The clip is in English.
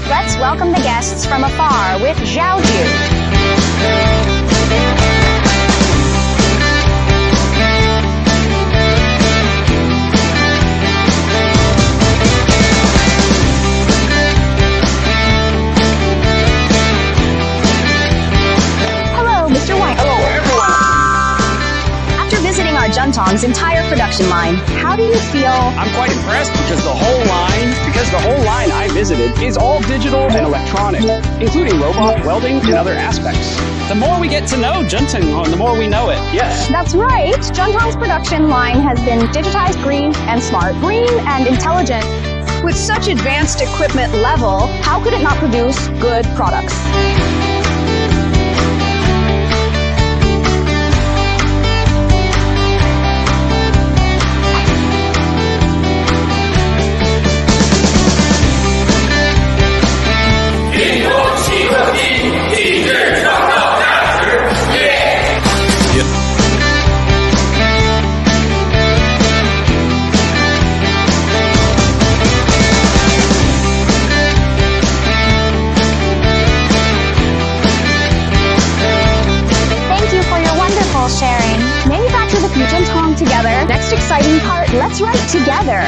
Let's welcome the guests from afar with Zhaoju. Hello, Mr. White. Hello, everyone. After visiting our Junton's entire production line, how do you feel? I'm quite impressed because the whole line I visited is all digital and electronic, including robot welding and other aspects. The more we get to know Junton, the more we know it. Yes. That's right. Junton's production line has been digitized, green, and smart. Green and intelligent. With such advanced equipment level, how could it not produce good products? Sharing. Manufacture the future and Tom together. Next exciting part, let's write together.